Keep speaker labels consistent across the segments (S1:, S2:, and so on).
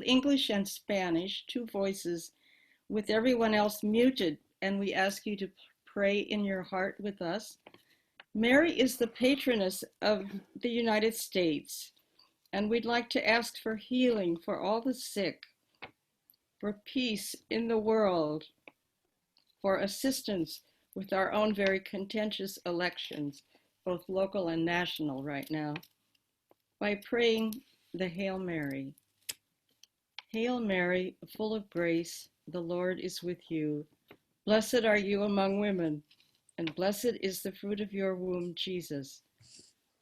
S1: English and Spanish, two voices, with everyone else muted, and we ask you to pray in your heart with us. Mary is the patroness of the United States, and we'd like to ask for healing for all the sick, for peace in the world, for assistance with our own very contentious elections, both local and national right now, by praying the Hail Mary. Hail Mary, full of grace, the Lord is with you. Blessed are you among women, and blessed is the fruit of your womb, Jesus.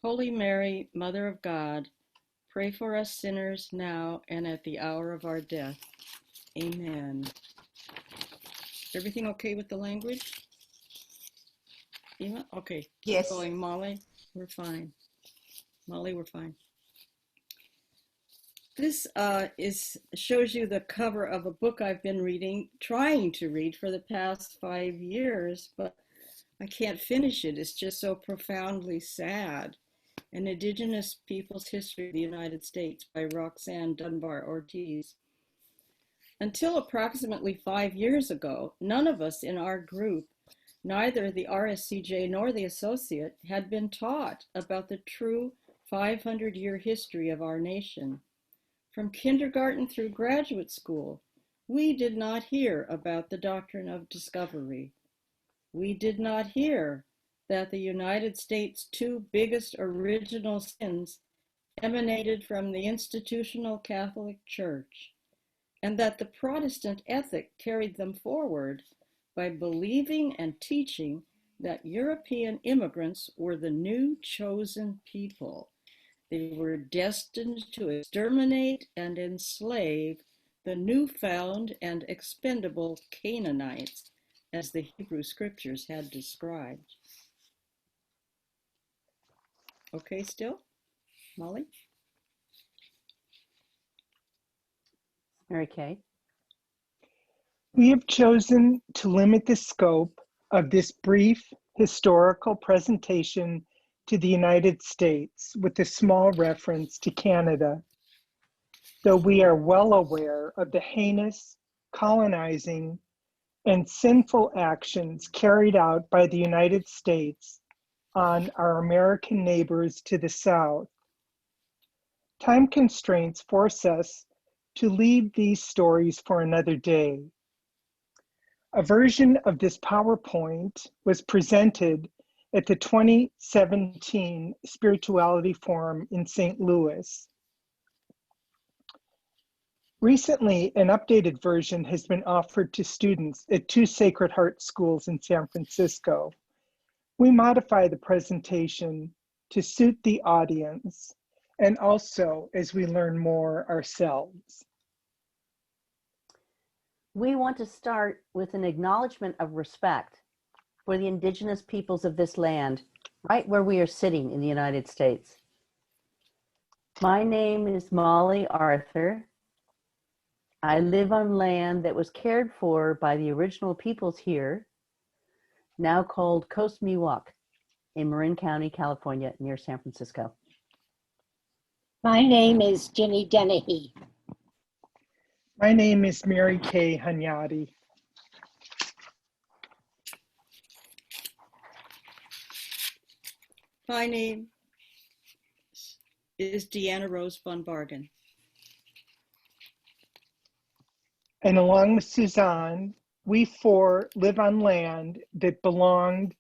S1: Holy Mary, Mother of God, pray for us sinners now and at the hour of our death. Amen. Everything okay with the language? Ema? Okay, keep
S2: Yes.
S1: going. Molly, we're fine. Molly, we're fine. This shows you the cover of a book I've been trying to read for the past 5 years, but I can't finish it. It's just so profoundly sad. An Indigenous People's History of the United States by Roxanne Dunbar Ortiz. Until approximately 5 years ago, none of us in our group, neither the rscj nor the associate, had been taught about the true 500-year history of our nation. From kindergarten through graduate school, we did not hear about the doctrine of discovery. We did not hear that the United States' two biggest original sins emanated from the institutional Catholic Church, and that the Protestant ethic carried them forward by believing and teaching that European immigrants were the new chosen people. They were destined to exterminate and enslave the newfound and expendable Canaanites, as the Hebrew scriptures had described. Okay, still? Molly?
S3: Mary Kay.
S4: We have chosen to limit the scope of this brief historical presentation to the United States with a small reference to Canada, though we are well aware of the heinous, colonizing, and sinful actions carried out by the United States on our American neighbors to the south. Time constraints force us to leave these stories for another day. A version of this PowerPoint was presented at the 2017 Spirituality Forum in St. Louis. Recently, an updated version has been offered to students at two Sacred Heart schools in San Francisco. We modify the presentation to suit the audience and also as we learn more ourselves.
S3: We want to start with an acknowledgement of respect for the Indigenous peoples of this land, right where we are sitting in the United States. My name is Molly Arthur. I live on land that was cared for by the original peoples here, now called Coast Miwok in Marin County, California, near San Francisco.
S2: My name is Jenny Dennehy.
S4: My name is Mary Kay Hanyadi.
S1: My name is Deanna Rose von Bargen.
S4: And along with Suzanne, we four live on land that belonged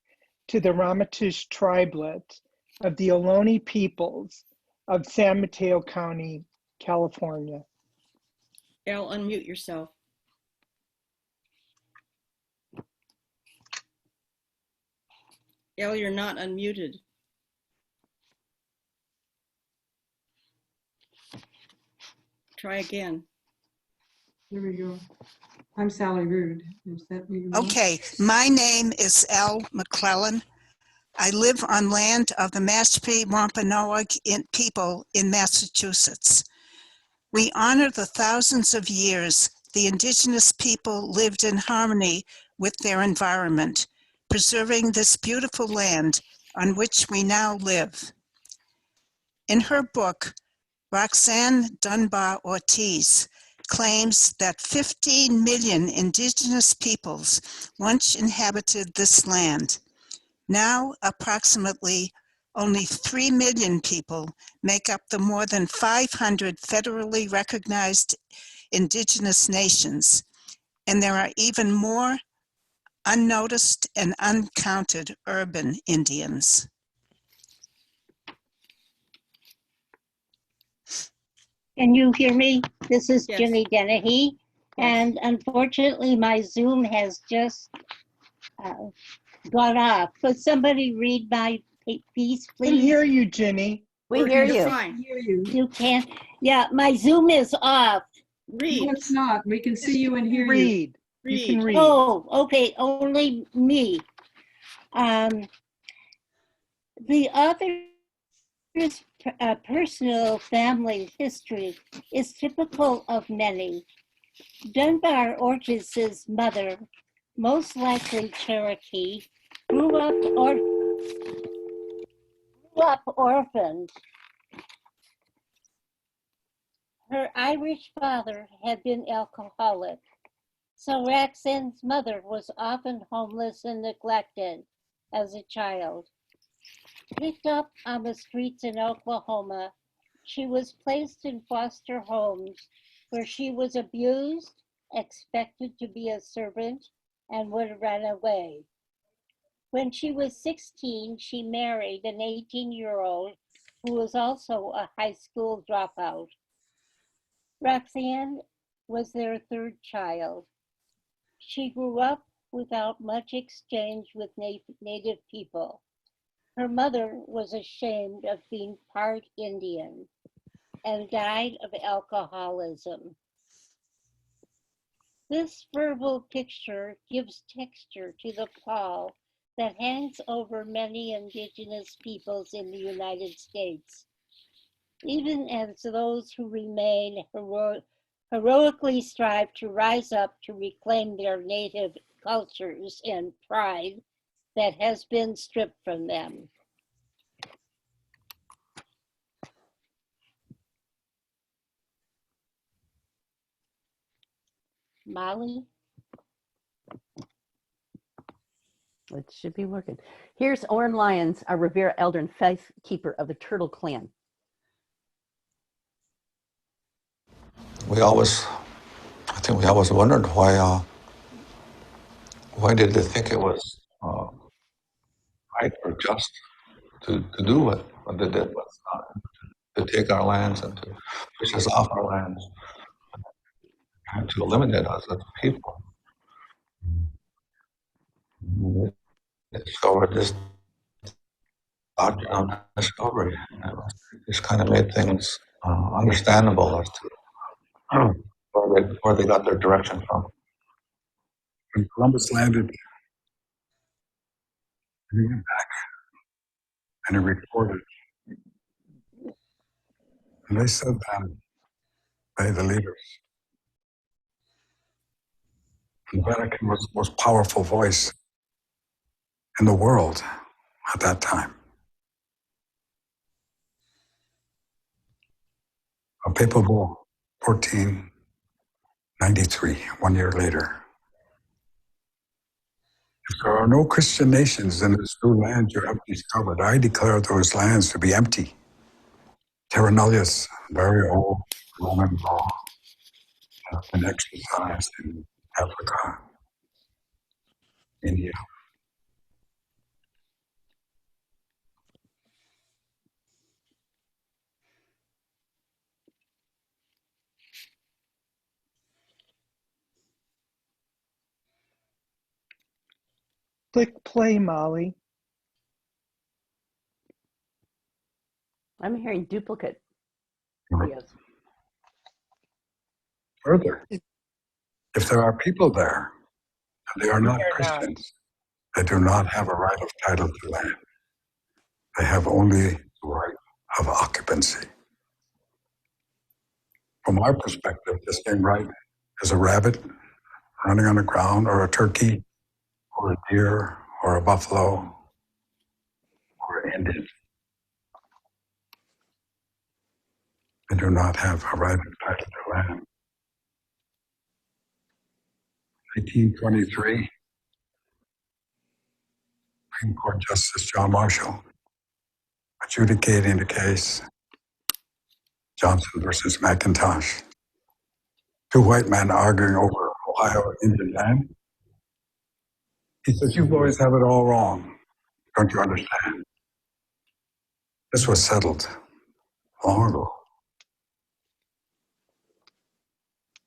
S4: to the Ramaytush tribelet of the Ohlone peoples of San Mateo County, California.
S1: Elle, unmute yourself. Elle, you're not unmuted. Try again.
S5: There we go. I'm Sally Rude. Is that me?
S6: Okay, my name is Elle McClellan. I live on land of the Mashpee Wampanoag people in Massachusetts. We honor the thousands of years the Indigenous people lived in harmony with their environment, preserving this beautiful land on which we now live. In her book, Roxanne Dunbar Ortiz claims that 15 million indigenous peoples once inhabited this land. Now, approximately only 3 million people make up the more than 500 federally recognized indigenous nations, and there are even more unnoticed and uncounted urban Indians.
S2: Can you hear me? This is
S1: Yes.
S2: Ginny Dennehy. And unfortunately, my Zoom has just gone off. Could somebody read my piece,
S4: I can hear
S2: please?
S4: you, Ginny.
S3: We hear
S1: You're
S3: you.
S1: fine.
S5: Hear you.
S2: You can. Yeah, my Zoom is off.
S5: No,
S1: Read.
S5: it's not. We can see you and hear you.
S4: Read. You can read.
S2: Oh, okay, only me. The author's personal family history is typical of many. Dunbar Ortiz's mother, most likely Cherokee, grew up orphaned. Her Irish father had been alcoholic, so Roxanne's mother was often homeless and neglected as a child. Picked up on the streets in Oklahoma, she was placed in foster homes where she was abused, expected to be a servant, and would run away. When she was 16, she married an 18-year-old who was also a high school dropout. Roxanne was their third child. She grew up without much exchange with Native people. Her mother was ashamed of being part Indian and died of alcoholism. This verbal picture gives texture to the pall that hangs over many indigenous peoples in the United States. Even as those who remain heroically strive to rise up to reclaim their native cultures and pride that has been stripped from them. Molly?
S3: It should be working. Here's Oren Lyons, our Revere elder and faith keeper of the Turtle Clan.
S7: I think we always wondered why did they think it was right or just to do what they did, to take our lands and to push us off our lands and to eliminate us as a people. They discovered this lockdown discovery. This kind of made things understandable as to where they got their direction from.
S8: When Columbus landed, he went back and he reported. And they said then, the leaders, the Vatican was the most powerful voice in the world at that time. A papal bull, 1493, 1 year later. If there are no Christian nations in this new land you have discovered, I declare those lands to be empty. Terra nullius, very old Roman law, has been exercised in Africa, India.
S4: Click play, Molly.
S3: I'm hearing duplicate videos.
S8: Further, if there are people there and they are not Christians, they do not have a right of title to land. They have only the right of occupancy. From our perspective, the same right as a rabbit running on the ground, or a turkey, or a deer, or a buffalo, or an Indian. They do not have a right of title to land. 1823, Supreme Court Justice John Marshall adjudicating the case Johnson versus McIntosh. Two white men arguing over Ohio Indian land. He says, "You boys have it all wrong. Don't you understand? This was settled long ago.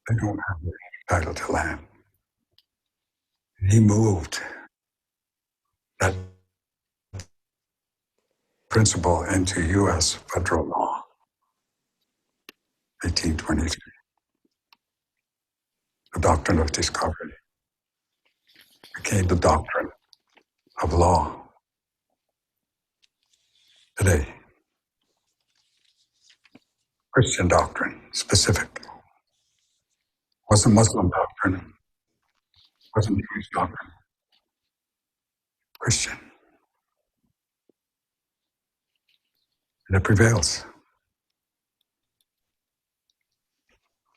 S8: They don't have the title to land." And he moved that principle into U.S. federal law, 1823. The doctrine of discovery became the doctrine of law today. Christian doctrine, specific. Wasn't Muslim doctrine, wasn't Jewish doctrine. Christian. And it prevails.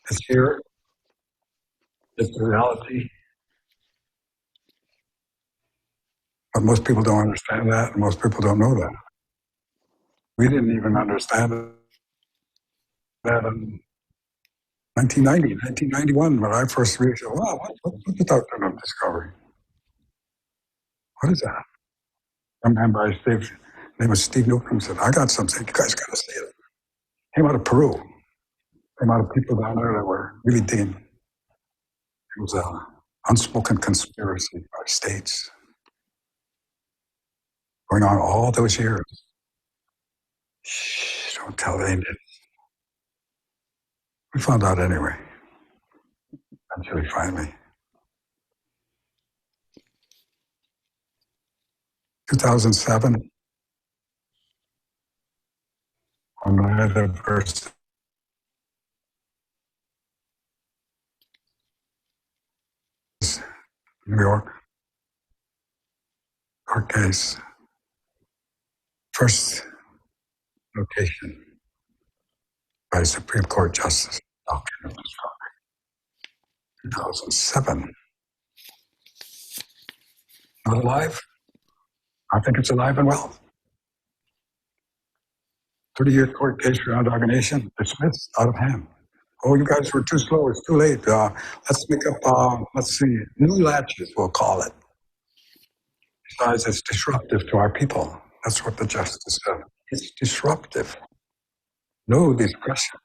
S8: It's here. It's the reality. But most people don't understand that, and most people don't know that. We didn't even understand that in 1990, 1991, when I first realized, wow, what's the doctrine of discovery? What is that? Some man by Steve, name was Steve Newcomb, said, "I got something, you guys got to see it." Came out of Peru. Came out of people down there that were really digging. It was an unspoken conspiracy by states going on all those years. Shh, don't tell the Indians. We found out anyway. Eventually, finally. 2007, Oneida versus New York court case. First notation by Supreme Court Justice, Doctrine of Discovery, 2007. Not alive? I think it's alive and well. 30-year court case for undocumentation, dismissed out of hand. Oh, you guys were too slow, it's too late. Let's make up, let's see, new latches, we'll call it. Besides, it's disruptive to our people. That's what the justice said. It's disruptive. No discretion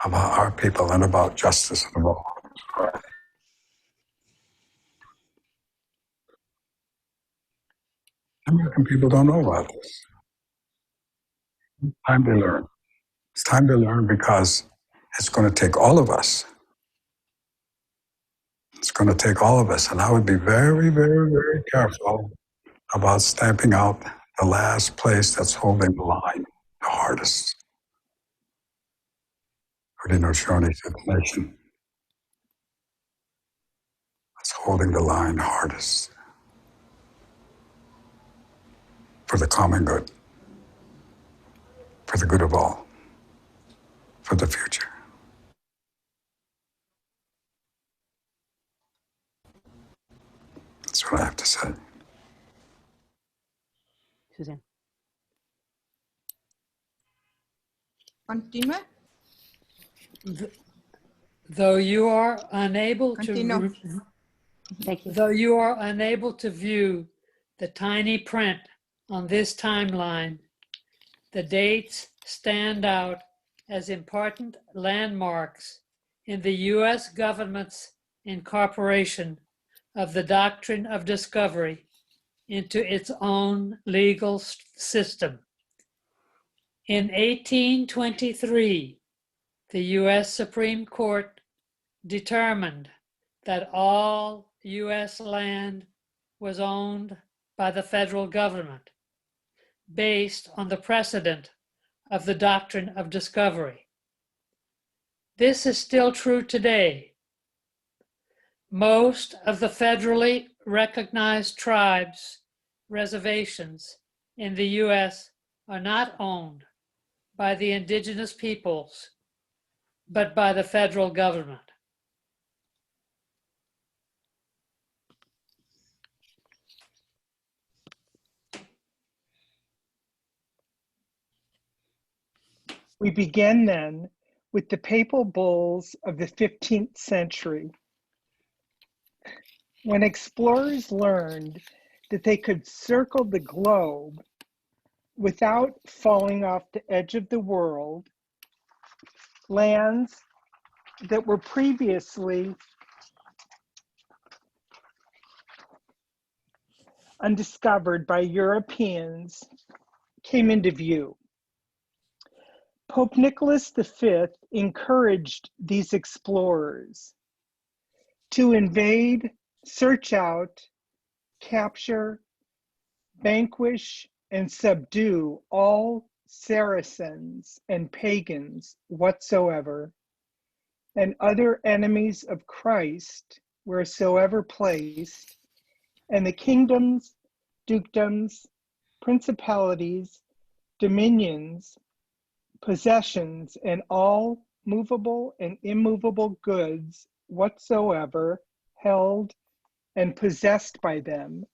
S8: about our people and about justice and about right. American people don't know about this. It's time to learn. It's time to learn because it's going to take all of us. It's going to take all of us. And I would be very, very, very careful about stamping out the last place that's holding the line the hardest. Haudenosaunee said the nation that's holding the line hardest for the common good, for the good of all, for the future. That's what I have to say.
S3: Suzanne.
S9: Continue.
S10: Though you are unable
S9: Continue.
S3: Thank you.
S10: though you are unable to view the tiny print on this timeline, the dates stand out as important landmarks in the U.S. government's incorporation of the doctrine of discovery into its own legal system. In 1823, the U.S. Supreme Court determined that all U.S. land was owned by the federal government, based on the precedent of the doctrine of discovery. This is still true today. Most of the federally recognized tribes, reservations in the U.S. are not owned by the indigenous peoples, but by the federal government.
S4: We begin then with the papal bulls of the 15th century. When explorers learned that they could circle the globe without falling off the edge of the world, lands that were previously undiscovered by Europeans came into view. Pope Nicholas V encouraged these explorers to invade, search out, capture, vanquish, and subdue all Saracens and pagans whatsoever, and other enemies of Christ wheresoever placed, and the kingdoms, dukedoms, principalities, dominions, possessions, and all movable and immovable goods whatsoever held and possessed by them,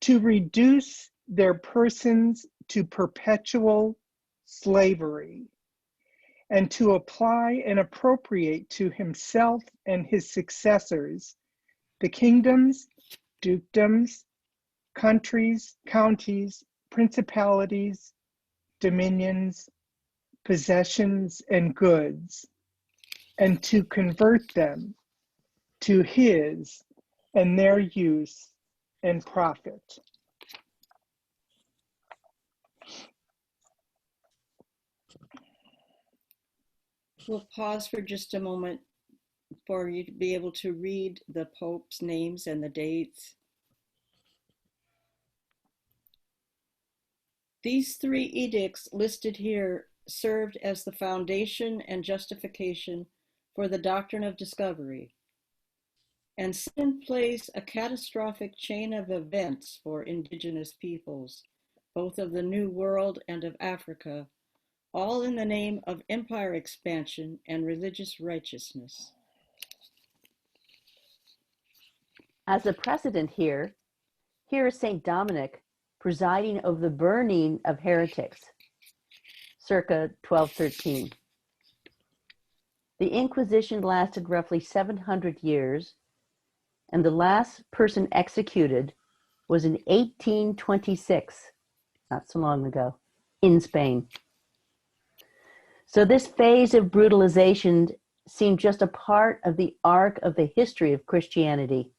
S4: to reduce their persons to perpetual slavery, and to apply and appropriate to himself and his successors the kingdoms, dukedoms, countries, counties, principalities, dominions, possessions, and goods, and to convert them to his and their use and profit.
S1: We'll pause for just a moment for you to be able to read the Pope's names and the dates. These three edicts listed here served as the foundation and justification for the doctrine of discovery, and set in place a catastrophic chain of events for indigenous peoples, both of the New World and of Africa, all in the name of empire expansion and religious righteousness.
S3: As a precedent here is St. Dominic presiding over the burning of heretics, circa 1213. The Inquisition lasted roughly 700 years, and the last person executed was in 1826, not so long ago, in Spain. So this phase of brutalization seemed just a part of the arc of the history of Christianity,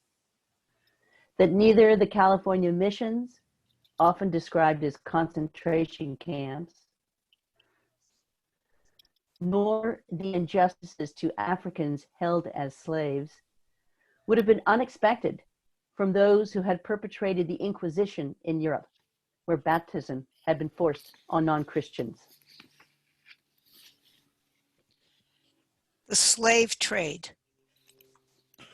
S3: that neither the California missions, often described as concentration camps, nor the injustices to Africans held as slaves would have been unexpected from those who had perpetrated the Inquisition in Europe, where baptism had been forced on non-Christians.
S6: The slave trade.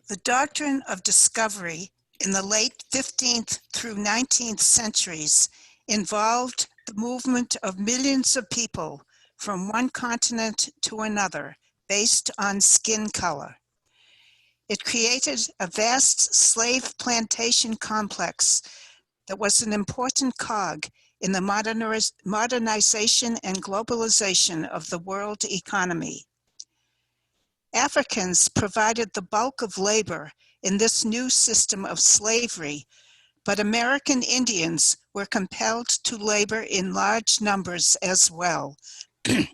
S6: The doctrine of discovery in the late 15th through 19th centuries involved the movement of millions of people from one continent to another based on skin color. It created a vast slave plantation complex that was an important cog in the modernization and globalization of the world economy. Africans provided the bulk of labor in this new system of slavery, but American Indians were compelled to labor in large numbers as well. The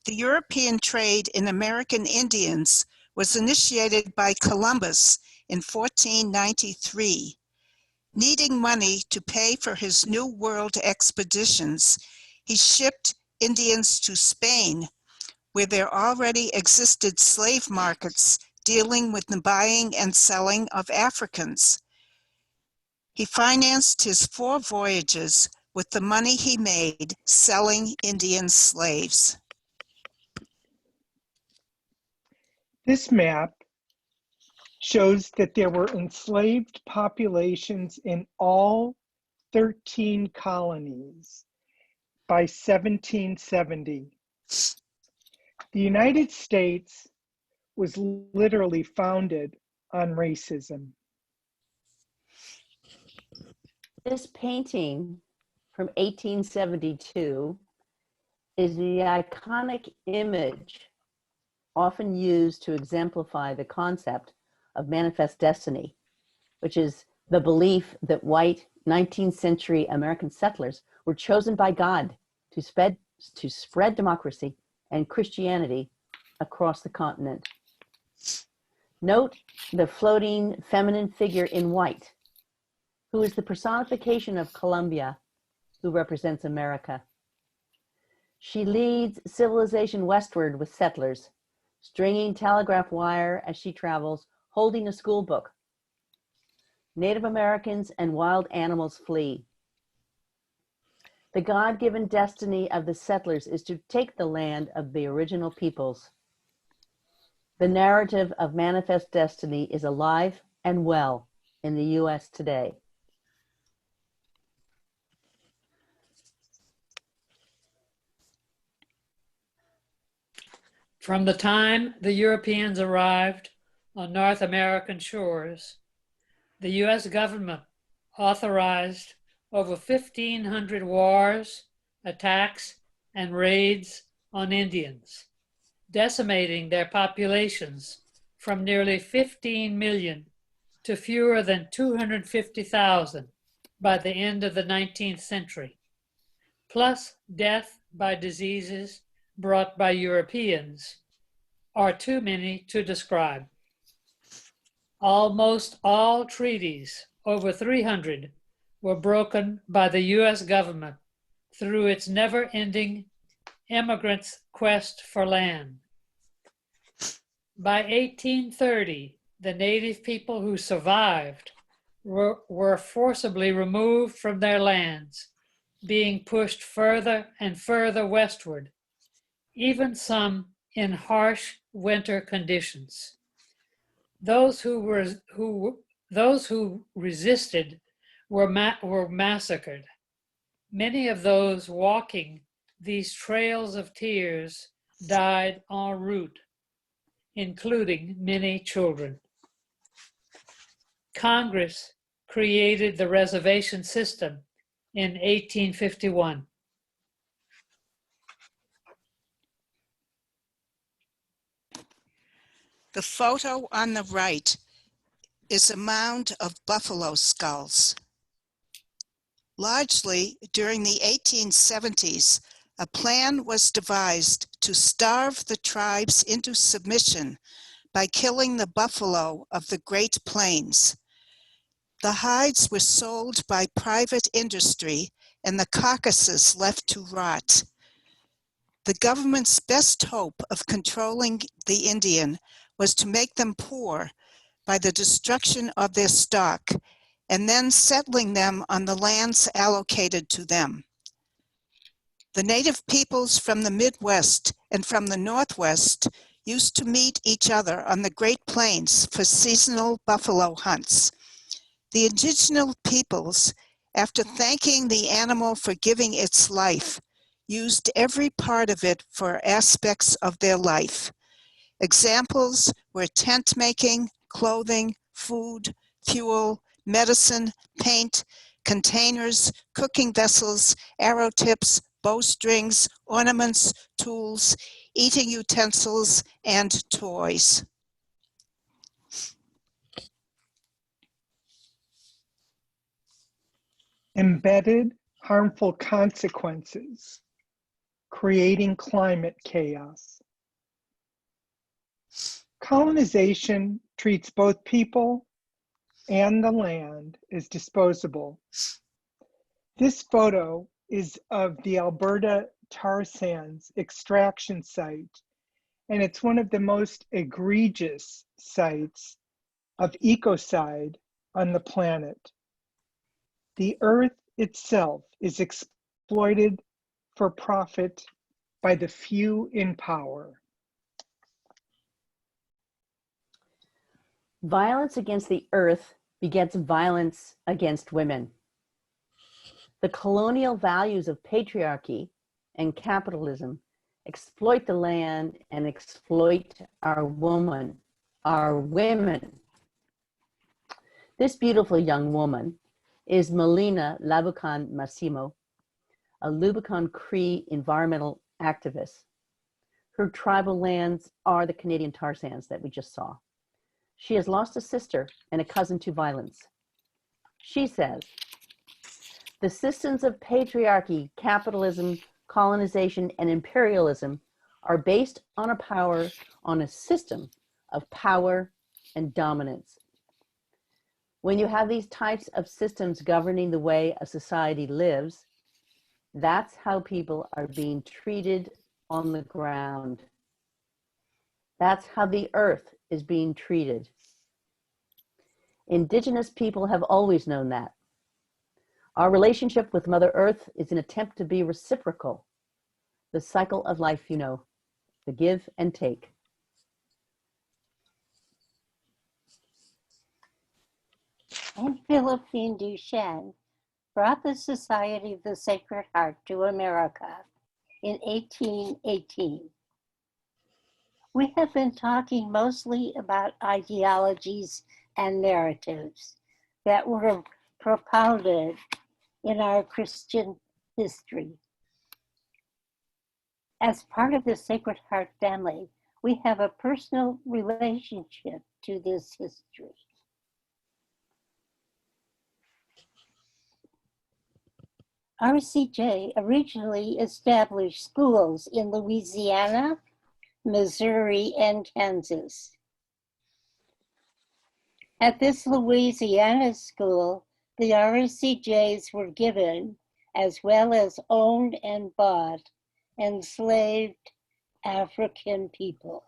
S6: European trade in American Indians was initiated by Columbus in 1493. Needing money to pay for his New World expeditions, he shipped Indians to Spain, where there already existed slave markets dealing with the buying and selling of Africans. He financed his 4 voyages with the money he made selling Indian slaves.
S4: This map shows that there were enslaved populations in all 13 colonies by 1770. The United States was literally founded on racism.
S3: This painting from 1872 is the iconic image often used to exemplify the concept of manifest destiny, which is the belief that white 19th century American settlers were chosen by God to spread democracy and Christianity across the continent. Note the floating feminine figure in white, who is the personification of Columbia, who represents America. She leads civilization westward with settlers, stringing telegraph wire as she travels, holding a school book. Native Americans and wild animals flee. The God-given destiny of the settlers is to take the land of the original peoples. The narrative of manifest destiny is alive and well in the U.S. today.
S10: From the time the Europeans arrived on North American shores, the U.S. government authorized over 1,500 wars, attacks, and raids on Indians, decimating their populations from nearly 15 million to fewer than 250,000 by the end of the 19th century, plus death by diseases brought by Europeans are too many to describe. Almost all treaties, over 300, were broken by the U.S. government through its never-ending immigrants' quest for land. By 1830, the native people who survived were forcibly removed from their lands, being pushed further and further westward, even some in harsh winter conditions. Those who resisted were massacred. Many of those walking these trails of tears died en route, including many children. Congress created the reservation system in 1851.
S6: The photo on the right is a mound of buffalo skulls. Largely during the 1870s, a plan was devised to starve the tribes into submission by killing the buffalo of the Great Plains. The hides were sold by private industry and the carcasses left to rot. The government's best hope of controlling the Indian was to make them poor by the destruction of their stock and then settling them on the lands allocated to them. The native peoples from the Midwest and from the Northwest used to meet each other on the Great Plains for seasonal buffalo hunts. The indigenous peoples, after thanking the animal for giving its life, used every part of it for aspects of their life. Examples were tent making, clothing, food, fuel, medicine, paint, containers, cooking vessels, arrow tips, bowstrings, ornaments, tools, eating utensils, and toys.
S4: Embedded harmful consequences, creating climate chaos. Colonization treats both people and the land as disposable. This photo is of the Alberta tar sands extraction site, and it's one of the most egregious sites of ecocide on the planet. The earth itself is exploited for profit by the few in power.
S3: Violence against the earth begets violence against women. The colonial values of patriarchy and capitalism exploit the land, and exploit our women. This beautiful young woman is Melina Labucan Massimo, a Lubicon Cree environmental activist. Her tribal lands are the Canadian tar sands that we just saw. She has lost a sister and a cousin to violence. She says, the systems of patriarchy, capitalism, colonization, and imperialism are based on a system of power and dominance. When you have these types of systems governing the way a society lives, that's how people are being treated on the ground. That's how the earth is being treated. Indigenous people have always known that. Our relationship with Mother Earth is an attempt to be reciprocal. The cycle of life, you know, the give and take.
S2: And Philippine Duchesne brought the Society of the Sacred Heart to America in 1818. We have been talking mostly about ideologies and narratives that were propounded in our Christian history. As part of the Sacred Heart family, we have a personal relationship to this history. RCJ originally established schools in Louisiana, Missouri, and Kansas. At this Louisiana school, the RSCJs were given, as well as owned and bought, enslaved African people.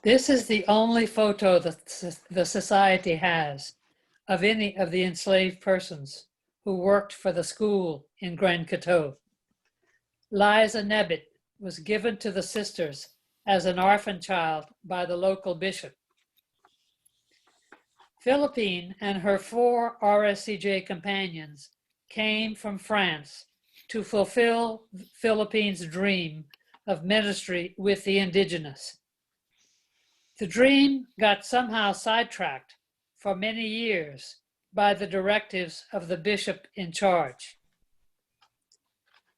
S10: This is the only photo that the society has of any of the enslaved persons who worked for the school in Grand Coteau. Liza Nebbit was given to the sisters as an orphan child by the local bishop. Philippine and her 4 RSCJ companions came from France to fulfill Philippine's dream of ministry with the Indigenous. The dream got somehow sidetracked for many years by the directives of the bishop in charge.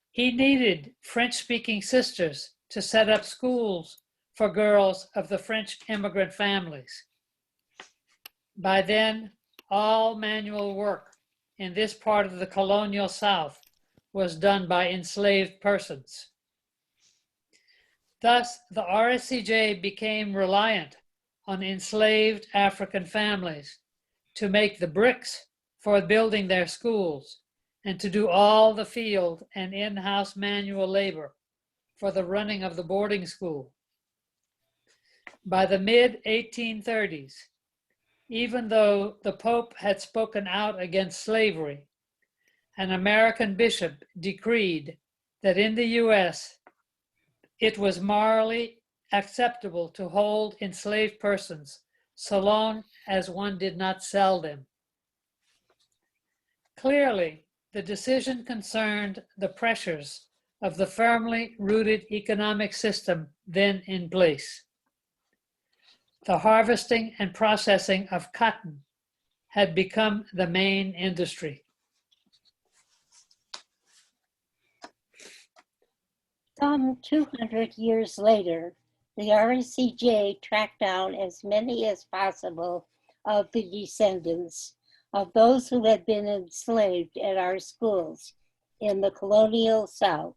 S10: He needed French-speaking sisters to set up schools for girls of the French immigrant families. By then, all manual work in this part of the colonial South was done by enslaved persons. Thus, the RSCJ became reliant on enslaved African families to make the bricks for building their schools and to do all the field and in-house manual labor for the running of the boarding school. By the mid-1830s, even though the Pope had spoken out against slavery, an American bishop decreed that in the US, it was morally acceptable to hold enslaved persons so long as one did not sell them. Clearly, the decision concerned the pressures of the firmly rooted economic system then in place. The harvesting and processing of cotton had become the main industry.
S2: Some 200 years later, the RSCJ tracked down as many as possible of the descendants of those who had been enslaved at our schools in the colonial South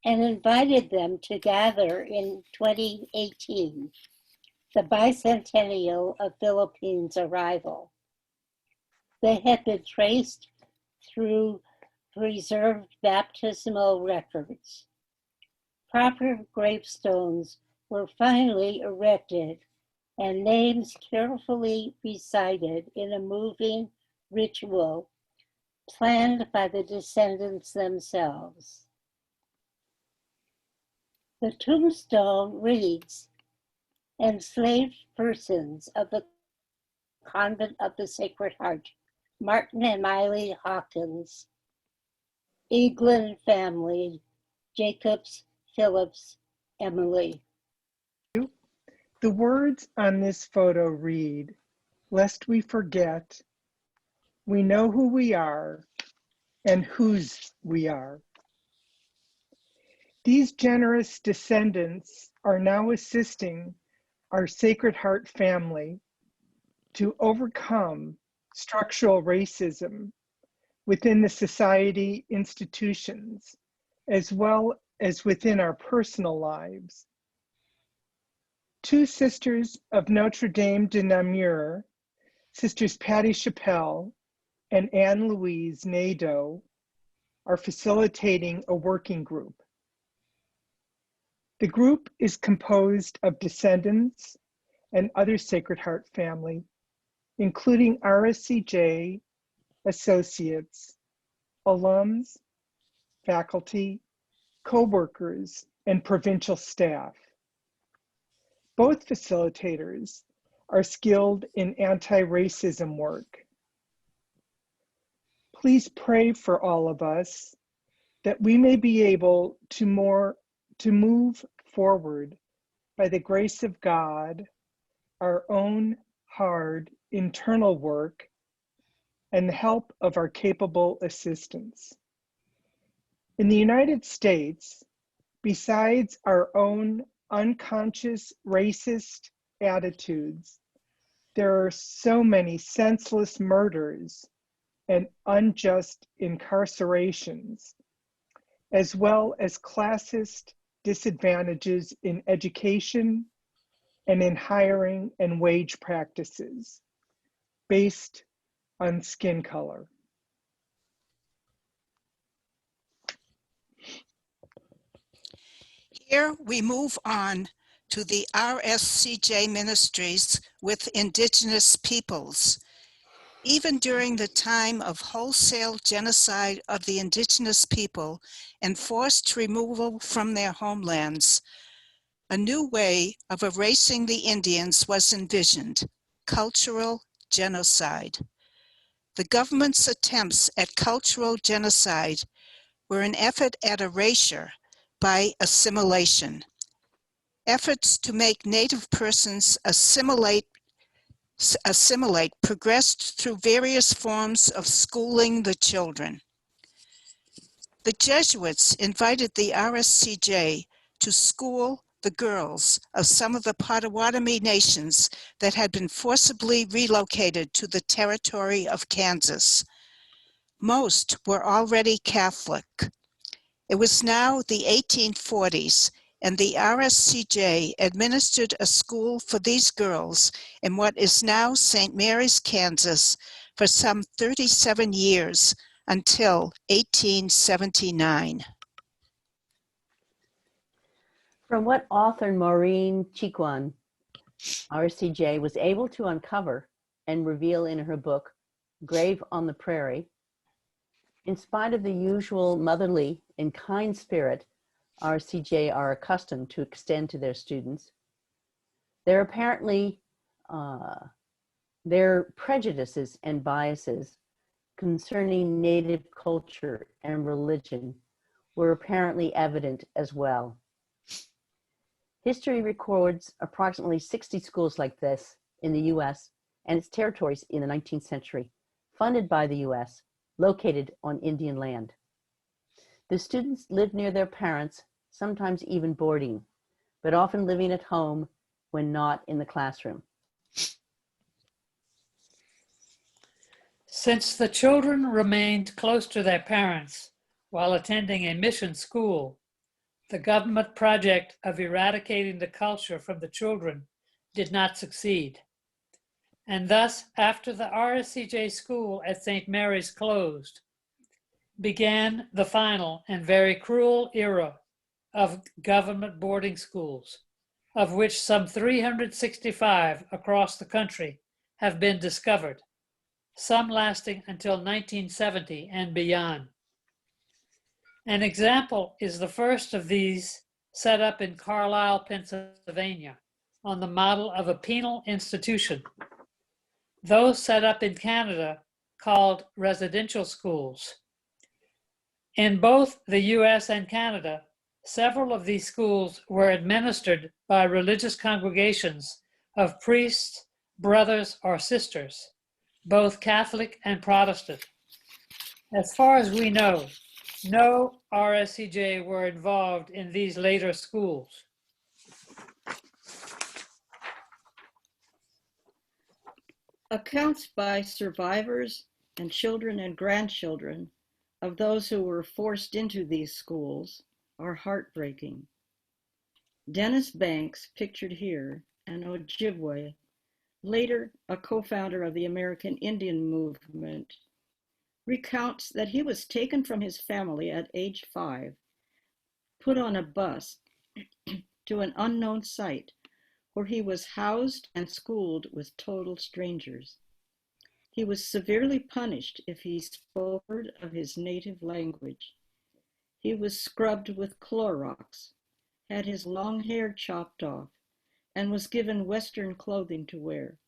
S2: and invited them to gather in 2018, the bicentennial of Philippines' arrival. They had been traced through preserved baptismal records. Proper gravestones were finally erected and names carefully recited in a moving ritual planned by the descendants themselves. The tombstone reads, enslaved persons of the Convent of the Sacred Heart, Martin and Miley Hawkins, Eaglin family, Jacobs, Phillips, Emily.
S4: The words on this photo read, "Lest we forget, we know who we are and whose we are." These generous descendants are now assisting our Sacred Heart family to overcome structural racism within the society institutions, as well as within our personal lives. Two sisters of Notre Dame de Namur, Sisters Patty Chappelle and Anne-Louise Nadeau, are facilitating a working group. The group is composed of descendants and other Sacred Heart family, including rscj associates, alums, faculty, co-workers, and provincial staff. Both facilitators are skilled in anti-racism work. Please pray for all of us that we may be able to move forward by the grace of God, our own hard internal work, and the help of our capable assistants. In the United States, besides our own unconscious racist attitudes, there are so many senseless murders and unjust incarcerations, as well as classist disadvantages in education and in hiring and wage practices based on skin color.
S6: Here we move on to the rscj ministries with Indigenous peoples. Even during the time of wholesale genocide of the Indigenous people and forced removal from their homelands, a new way of erasing the Indians was envisioned: cultural genocide. The government's attempts at cultural genocide were an effort at erasure by assimilation. Efforts to make Native persons assimilate progressed through various forms of schooling the children. The Jesuits invited the rscj to school the girls of some of the Potawatomi nations that had been forcibly relocated to the territory of Kansas. Most were already Catholic. It was now the 1840s, and the rscj administered a school for these girls in what is now St. Mary's, Kansas, for some 37 years until 1879.
S3: From what author Maureen Chiquan, RCJ, was able to uncover and reveal in her book, Grave on the Prairie, in spite of the usual motherly and kind spirit RCJ are accustomed to extend to their students, there apparently their prejudices and biases concerning Native culture and religion were apparently evident as well. History records approximately 60 schools like this in the US and its territories in the 19th century, funded by the US, located on Indian land. The students lived near their parents, sometimes even boarding, but often living at home when not in the classroom.
S10: Since the children remained close to their parents while attending a mission school, the government project of eradicating the culture from the children did not succeed. And thus, after the rscj school at St. Mary's closed, began the final and very cruel era of government boarding schools, of which some 365 across the country have been discovered, some lasting until 1970 and beyond. An example is the first of these set up in Carlisle, Pennsylvania, on the model of a penal institution. those set up in Canada called residential schools. In both the US and Canada, several of these schools were administered by religious congregations of priests, brothers, or sisters, both Catholic and Protestant. As far as we know, no rscj were involved in these later schools.
S1: Accounts by survivors and children and grandchildren of those who were forced into these schools are heartbreaking. Dennis Banks, pictured here, an Ojibwe, later a co-founder of the American Indian movement, recounts that he was taken from his family at age 5, put on a bus to an unknown site where he was housed and schooled with total strangers. He was severely punished if he spoke a word of his native language. He was scrubbed with Clorox, had his long hair chopped off, and was given Western clothing to wear.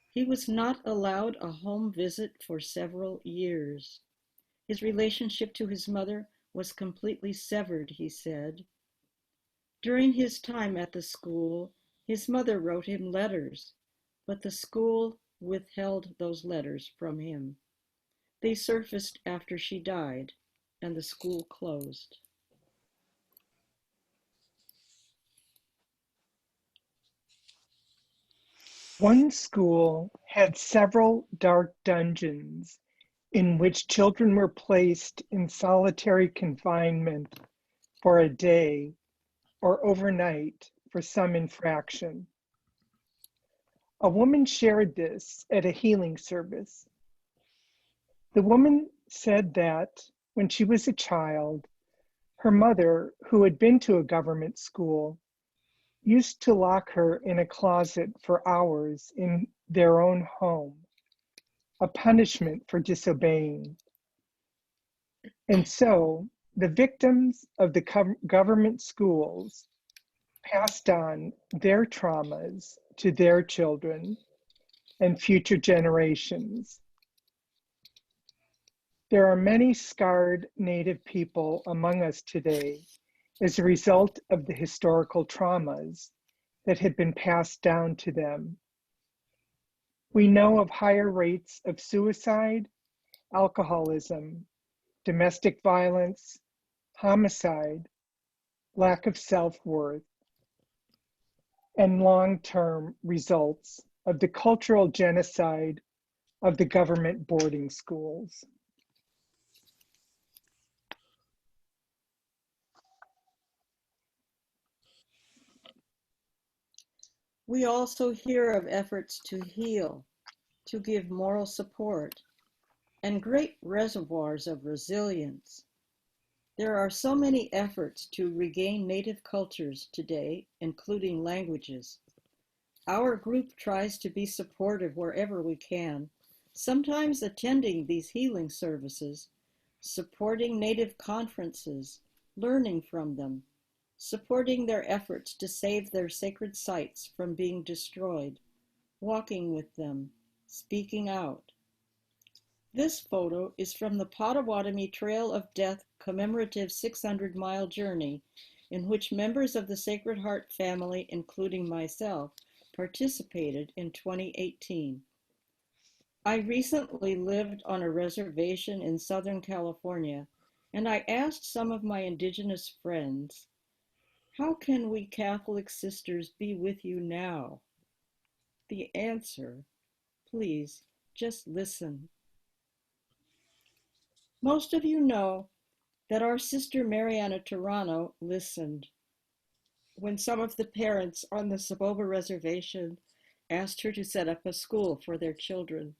S1: He was not allowed a home visit for several years. His relationship to his mother was completely severed, he said. During his time at the school, his mother wrote him letters, but the school withheld those letters from him. They surfaced after she died, and the school closed.
S4: One school had several dark dungeons in which children were placed in solitary confinement for a day or overnight for some infraction. A woman shared this at a healing service. The woman said that when she was a child, her mother, who had been to a government school, used to lock her in a closet for hours in their own home, a punishment for disobeying. And so the victims of the government schools passed on their traumas to their children and future generations. There are many scarred Native people among us today as a result of the historical traumas that have been passed down to them. We know of higher rates of suicide, alcoholism, domestic violence, homicide, lack of self-worth, and long-term results of the cultural genocide of the government boarding schools.
S1: We also hear of efforts to heal, to give moral support, and great reservoirs of resilience. There are so many efforts to regain Native cultures today, including languages. Our group tries to be supportive wherever we can, sometimes attending these healing services, supporting Native conferences, learning from them, supporting their efforts to save their sacred sites from being destroyed, walking with them, speaking out. This photo is from the Potawatomi Trail of Death commemorative 600-mile journey in which members of the Sacred Heart family, including myself, participated in 2018. I recently lived on a reservation in Southern California, and I asked some of my Indigenous friends, how can we Catholic sisters be with you now? The answer, please, just listen. Most of you know that our sister Mariana Toronto listened when some of the parents on the Saboba Reservation asked her to set up a school for their children.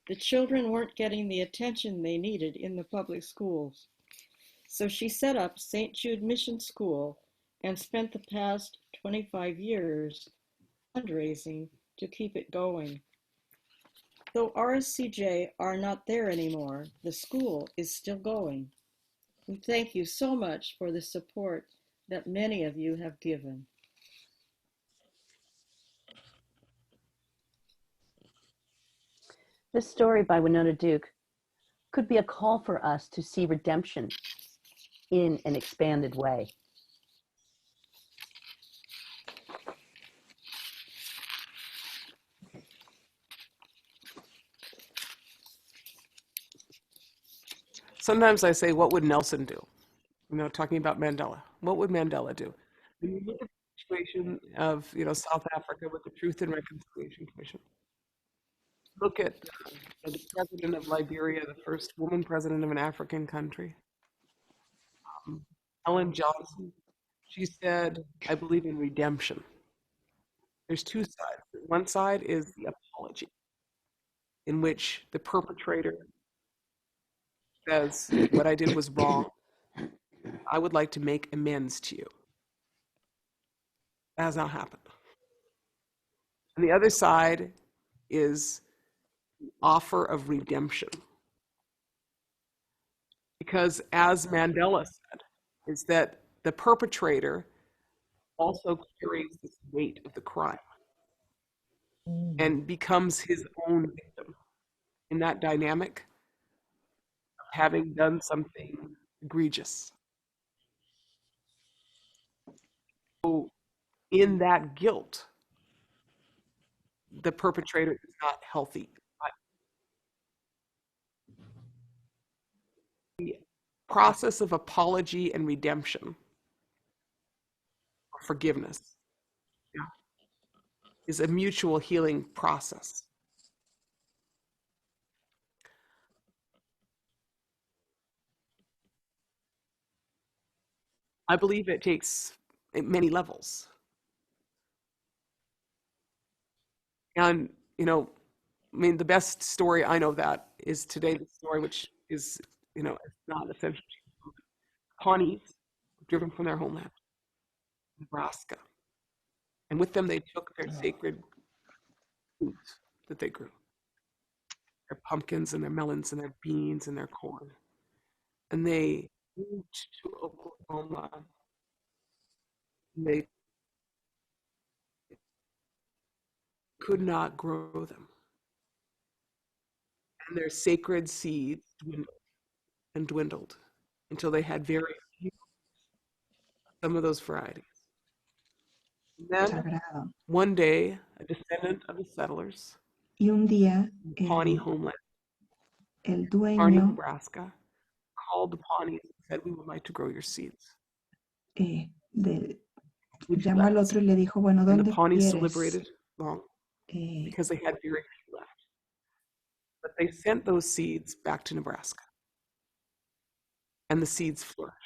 S1: The children weren't getting the attention they needed in the public schools. So she set up St. Jude Mission School and spent the past 25 years fundraising to keep it going. Though rscj are not there anymore, the school is still going. We thank you so much for the support that many of you have given.
S3: This story by Winona Duke could be a call for us to see redemption in an expanded way.
S9: Sometimes I say, what would Nelson do? Talking about Mandela. What would Mandela do? When you look at the situation of, South Africa with the Truth and Reconciliation Commission, look at the president of Liberia, the first woman president of an African country, Ellen Johnson. She said, I believe in redemption. There's two sides. One side is the apology, in which the perpetrator says, what I did was wrong. I would like to make amends to you. That has not happened. And the other side is the offer of redemption. Because as Mandela said, is that the perpetrator also carries this weight of the crime and becomes his own victim in that dynamic of having done something egregious. So in that guilt, the perpetrator is not healthy. The process of apology and redemption, or forgiveness, is a mutual healing process. I believe it takes many levels. And, the best story I know that is today, the story, which is, it's not essentially Pawnees driven from their homeland, Nebraska. And with them, they took their sacred foods that they grew, their pumpkins and their melons and their beans and their corn. And they moved to Oklahoma. They could not grow them. And their sacred seeds dwindled and dwindled until they had very few, some of those varieties. And then
S11: sagrado.
S9: one day, a descendant of the settlers,
S11: Y un día
S9: Pawnee
S11: el,
S9: homeland,
S11: el
S9: Pawnee,
S11: dueño
S9: Nebraska, called the Pawnees and said, we would like to grow your seeds.
S11: eh, de-
S9: Would you
S11: llamó
S9: let
S11: al
S9: us?
S11: otro y le dijo, bueno,
S9: And the
S11: ¿dónde
S9: Pawnees
S11: quieres?
S9: deliberated long because they had very few left. But they sent those seeds back to Nebraska. And the seeds flourished.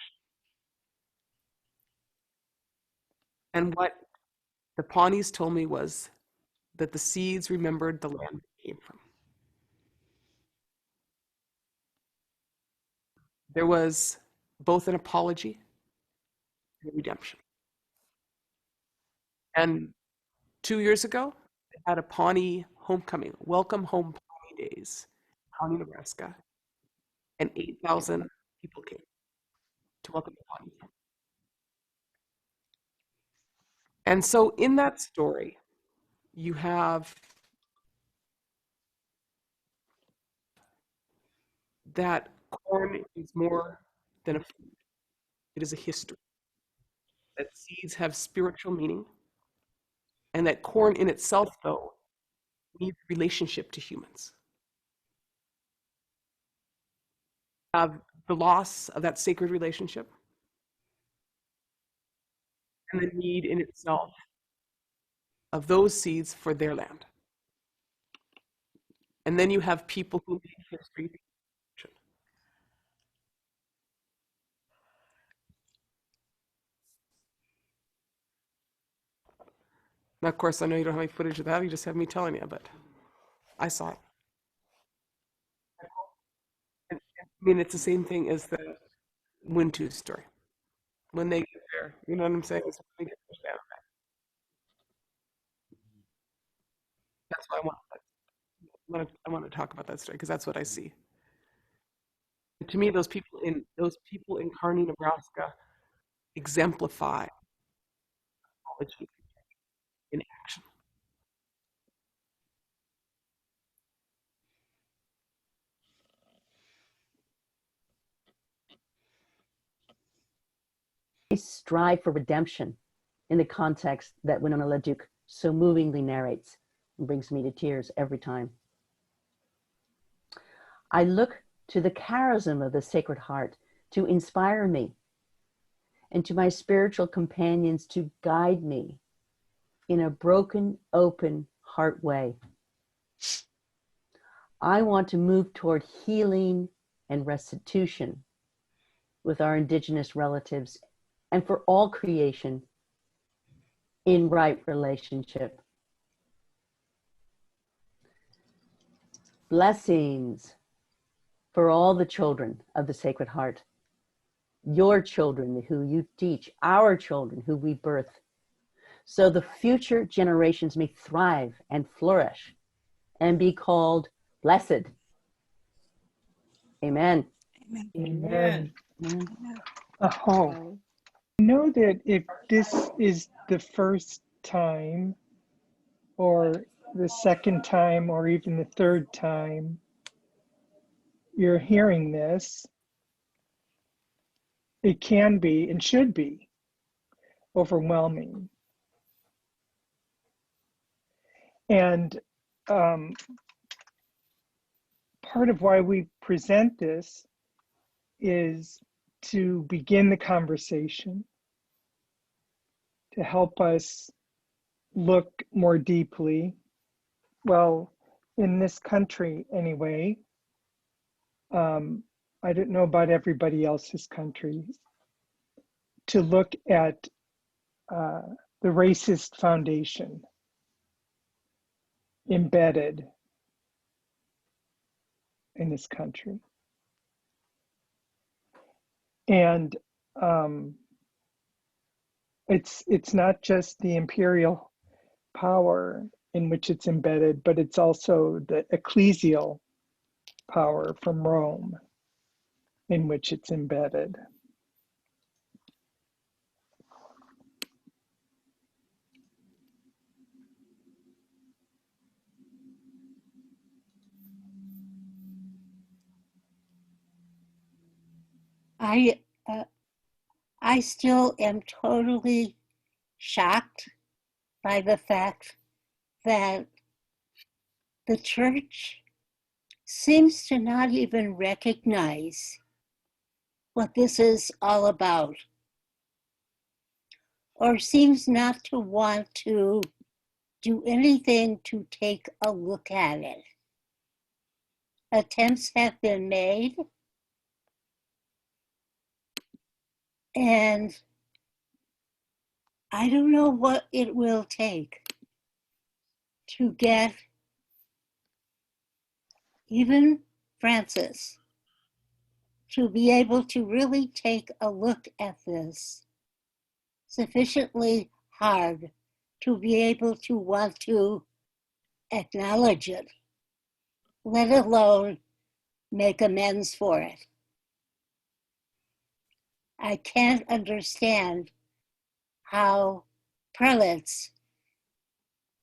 S9: And what the Pawnees told me was that the seeds remembered the land they came from. There was both an apology and a redemption. And 2 years ago, they had a Pawnee homecoming, welcome home Pawnee days, Pawnee, Nebraska, and 8,000 people came to welcome the Pawnees home. And so in that story, you have that corn is more than a food. It is a history. That seeds have spiritual meaning, and that corn in itself, though, needs relationship to humans. Have the loss of that sacred relationship, and the need in itself of those seeds for their land. And then you have people who make history. Now, of course, I know you don't have any footage of that. You just have me telling you, but I saw it. And, I mean, it's the same thing as the Wintu story. When they get there, you know what I'm saying? It's when they get there, that's why I want to talk about that story because that's what I see. To me, those people in Kearney, Nebraska, exemplify apology in action.
S3: strive for redemption in the context that Winona LaDuke so movingly narrates and brings me to tears every time. I look to the charism of the Sacred Heart to inspire me, and to my spiritual companions to guide me in a broken, open heart way. I want to move toward healing and restitution with our Indigenous relatives and for all creation in right relationship. Blessings for all the children of the Sacred Heart, your children who you teach, our children who we birth, so the future generations may thrive and flourish and be called blessed. Amen.
S6: Amen.
S4: Amen.
S3: Amen.
S4: Oh, I know that if this is the first time or the second time or even the third time you're hearing this, it can be and should be overwhelming. And part of why we present this is to begin the conversation, to help us look more deeply. Well, in this country anyway, I don't know about everybody else's countries, to look at the racist foundation embedded in this country. And it's not just the imperial power in which it's embedded, but it's also the ecclesial power from Rome in which it's embedded.
S2: I still am totally shocked by the fact that the church seems to not even recognize what this is all about, or seems not to want to do anything to take a look at it. Attempts have been made, and I don't know what it will take to get even Francis to be able to really take a look at this sufficiently hard to be able to want to acknowledge it, let alone make amends for it. I can't understand how prelates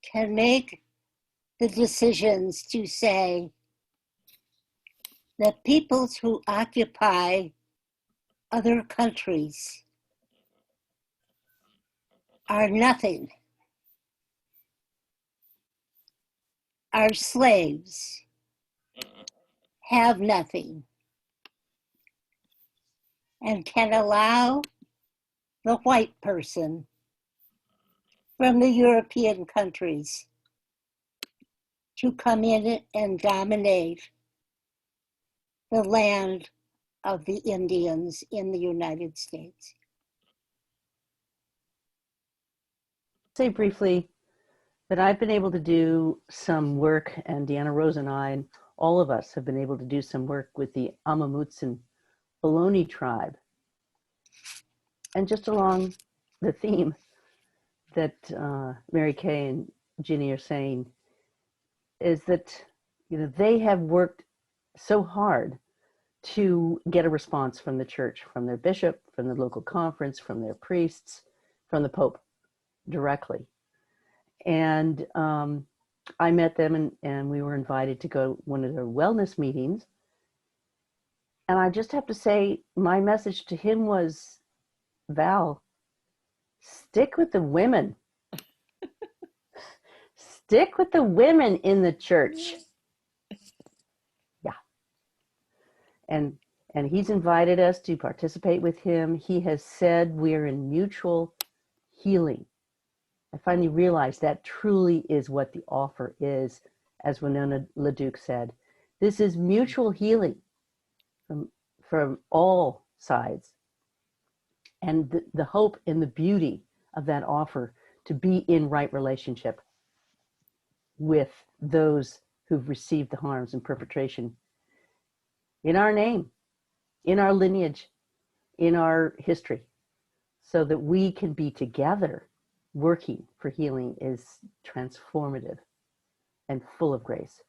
S2: can make the decisions to say that peoples who occupy other countries are nothing, are slaves, have nothing, and can allow the white person from the European countries to come in and dominate the land of the Indians in the United States.
S3: Say briefly that I've been able to do some work, and Deanna Rose and I, and all of us have been able to do some work with the Amamutsan Ohlone tribe. And just along the theme that Mary Kay and Ginny are saying is that, they have worked so hard to get a response from the church, from their bishop, from the local conference, from their priests, from the Pope directly. And I met them and we were invited to go to one of their wellness meetings. And I just have to say, my message to him was, Val, stick with the women. Stick with the women in the church. Yeah. And he's invited us to participate with him. He has said we're in mutual healing. I finally realized that truly is what the offer is, as Winona LaDuke said. This is mutual healing from all sides. And the hope and the beauty of that offer to be in right relationship with those who've received the harms and perpetration in our name, in our lineage, in our history, so that we can be together working for healing is transformative and full of grace.